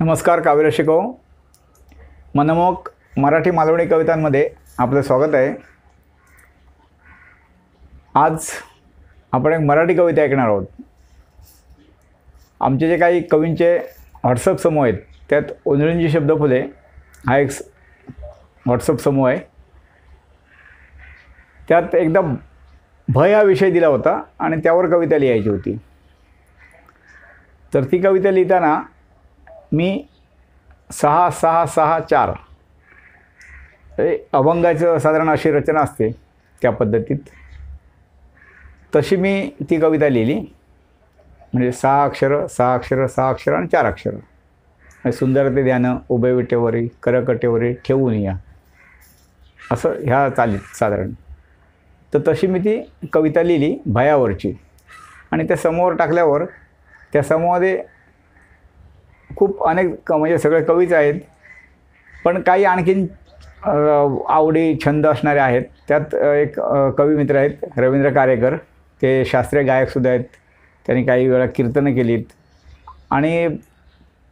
नमस्कार काव्यरसिको, मनमोहक मराठी मालवणी कवितांमध्ये आपलं स्वागत आहे। आज आपण एक मराठी कविता ऐकणार आहोत। आमचे जे काही कवींचे व्हॉट्सअप समूह आहेत त्यात ओंजळींची शब्द फुले हा एक व्हॉट्सअप समूह आहे। त्यात एकदा भय हा विषय दिला होता आणि त्यावर कविता लिहायची होती। तर ती कविता लिहिताना मी 6-6-6-4 अभंगाचं साधारण अशी रचना असते त्या पद्धतीत तशी मी ती कविता लिहिली। म्हणजे 6 अक्षर 6 अक्षर 6 अक्षर आणि 4 अक्षर सुंदरते ध्यान उभे विटेवरी करकटेवरी ठेवून या असं ह्या चालीत साधारण। तर तशी मी ती कविता लिहिली भयावरची आणि त्या समूहावर टाकल्यावर त्या समूहामध्ये खूप अनेक म्हणजे सगळे कवीच आहेत, पण काही आणखीन आवडी छंद असणारे आहेत। त्यात एक कवी मित्र आहेत रवींद्र कारेकर, ते शास्त्रीय गायकसुद्धा आहेत। त्यांनी काही वेळा कीर्तनं केलीत आणि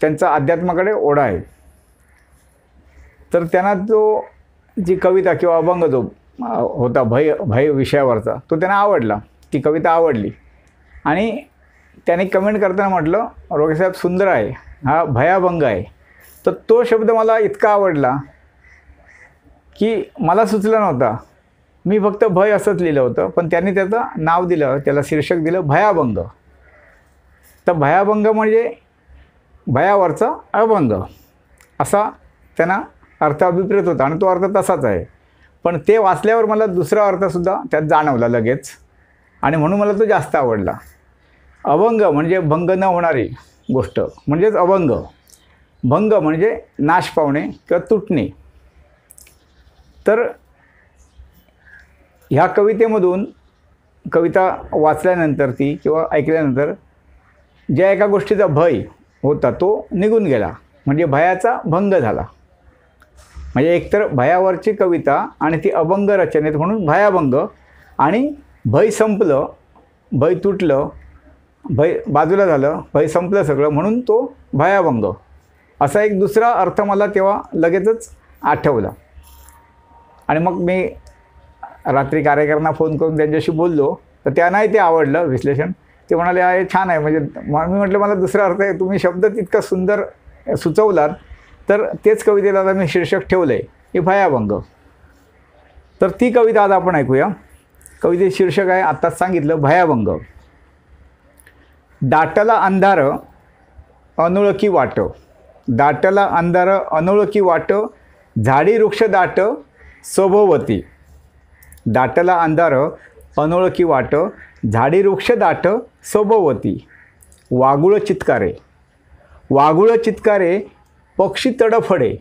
त्यांचा अध्यात्माकडे ओढा आहे। तर त्यांना जी कविता किंवा अभंग जो होता भय विषयावरचा तो त्यांना आवडला, ती कविता आवडली आणि त्याने कमेंट करताना म्हटलं, रोगेसाहेब सुंदर आहे, हा भयाभंग आहे। तर तो शब्द मला इतका आवडला की मला सुचला नव्हता। मी फक्त भय असंच लिहिलं होतं, पण त्यांनी त्याचं नाव दिलं, त्याला शीर्षक दिलं भयाभंग। तर भयाभंग म्हणजे भयावरचा अभंग असा त्यांना अर्थ अभिप्रेत होता आणि तो अर्थ तसाच आहे। पण ते वाचल्यावर मला दुसरा अर्थसुद्धा त्यात जाणवला लगेच आणि म्हणून मला तो जास्त आवडला। अभंग म्हणजे भंग न होणारी गोष्ट म्हणजेच अभंग। भंग म्हणजे नाश पावणे किंवा तुटणे। तर ह्या कवितेमधून कविता वाचल्यानंतर ती किंवा ऐकल्यानंतर ज्या एका गोष्टीचा भय होता तो निघून गेला, म्हणजे भयाचा भंग झाला। म्हणजे एकतर भयावरची कविता आणि ती अभंग रचनेत म्हणून भयाभंग, आणि भय संपलं, भय तुटलं, भय बाजूला झालं, भय संपलं सगळं, म्हणून तो भयाभंग असा एक दुसरा अर्थ मला तेव्हा लगेचच आठवला। आणि मग मी रात्री कार्यकर्त्यांना फोन करून त्यांच्याशी बोललो, तर त्यांनाही ते आवडलं विश्लेषण। ते म्हणाले आहे छान आहे। म्हणजे मी म्हटलं मला दुसरा अर्थ आहे, तुम्ही शब्द तितका सुंदर सुचवलात तर तेच कवितेला आता मी शीर्षक ठेवलं आहे की भयाभंग। तर ती कविता आज आपण ऐकूया। कवितेचे शीर्षक आहे आत्ताच सांगितलं भयाभंग। दाटला अंधार अनोळखी वाट, दाटला अंधार अनोळखी वाट, झाडी वृक्ष दाट सभोवती। दाटला अंधार अनोळखी वाट, झाडी वृक्ष दाट सभोवती। वागुळ चित्कारे, वागुळ चित्कारे पक्षी तडफडे,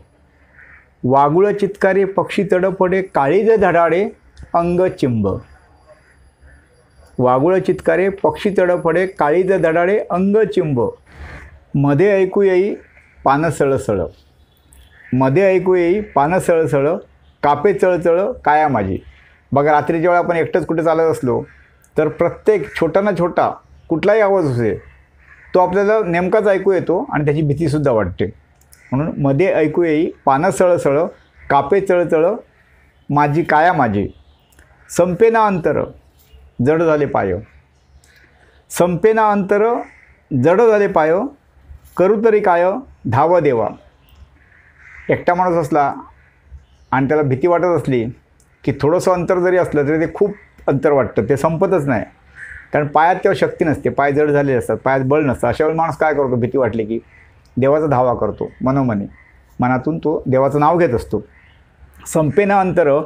वागुळ चित्कारे पक्षी तडफडे, काळीज धडाडे अंग चिंब। वागुळ चित्कारे पक्षी तडफडे, काळीज धडाडे अंग चिंब। मध्ये ऐकू येई पानं सळसळ, मध्ये ऐकू येई पानं सळसळ, कापे चळचळ काया माझी। बघा रात्री जेव्हा आपण एकटंच कुठे चालत असलो तर प्रत्येक छोटा ना छोटा कुठलाही आवाज असे तो आपल्याला नेमकाच ऐकू येतो आणि त्याची भीतीसुद्धा वाटते। म्हणून मध्ये ऐकू येई पानं सळसळ, कापे चळचळ माझी काया माझी। संपेना अंतर जड झाले पाय, संपेना अंतर जड झाले पाय, करू तरी काय धाव देवा। एकटा माणूस असला आणि त्याला भीती वाटत असली की थोडंसं अंतर जरी असलं तरी ते खूप अंतर वाटतं, ते संपतच नाही। कारण पायात तेव्हा शक्ती नसते, पाय जड झालेले असतात, पायात बळ नसतं। अशा वेळी माणूस काय करतो, भीती वाटली की देवाचा धावा करतो मनोमनी, मनातून तो देवाचं नाव घेत असतो। संपेना अंतर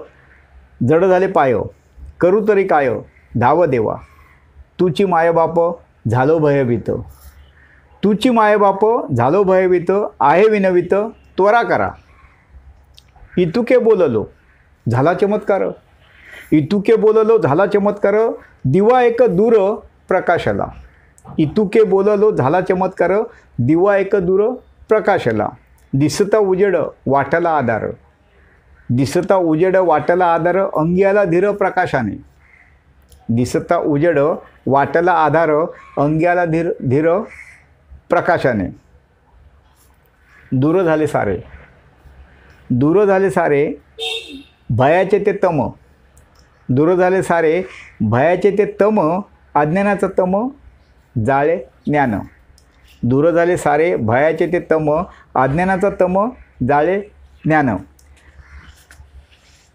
जड झाले पाय, करू तरी काय धाव देवा। तुची मायबाप झालो भयभीत, तुची मायबाप झालो भयभीत, आहे विनवित त्वरा करा। इतुके बोललो झाला चमत्कार, इतुके बोललो झाला चमत्कार, दिवा एक दूर प्रकाशला। इतुके बोललो झाला चमत्कार, दिवा एक दूर प्रकाशला। दिसता उजेड वाटला आधार, दिसता उजेड वाटला आधार, अंगी आला धीर प्रकाशाने। दिसता उजेड वाटला आधार, अंगी आला धीर प्रकाशाने। दूर झाले सारे. दूर झाले सारे भयाचे ते तम. दूर झाले सारे भयाचे ते तम, अज्ञानाचं तम जाळे ज्ञान. दूर झाले सारे भयाचे ते तम, अज्ञानाचं तम जाळे ज्ञान.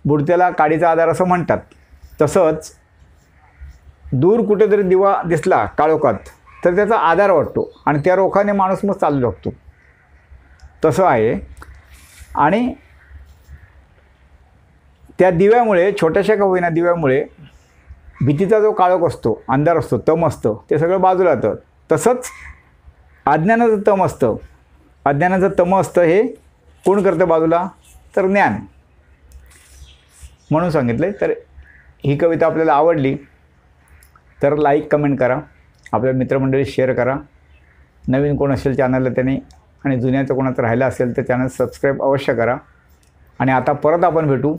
बुडत्याला काडीचा आधार असं म्हणतात. तसंच दूर कुठेतरी दिवा दिसला काळोखात तर त्याचा आधार वाटतो आणि त्या रोखाने माणूस मग चालू लागतो. तसं आहे. आणि त्या दिव्यामुळे, छोट्याशा का होईना दिव्यामुळे, भीतीचा जो काळोख असतो, अंधार असतो, तम असतं, ते सगळं बाजूला जातं. तसंच अज्ञानाचं तम असतं. अज्ञानाचं तम असतं हे कोण करतं बाजूला? तर ज्ञान. म्हणून सांगितलं. तर ही कविता आपल्याला आवडली तर लाईक कमेंट करा, आपल्या मित्रमंडळी शेअर करा. नवीन कोण असेल चॅनलला त्याने, आणि जुन्याचं कोणाचं राहिलं असेल तर चॅनल सबस्क्राईब अवश्य करा. आणि आता परत आपण भेटू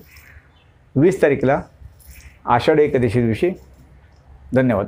20 तारखेला आषाढी एकादशी दिवशी. धन्यवाद.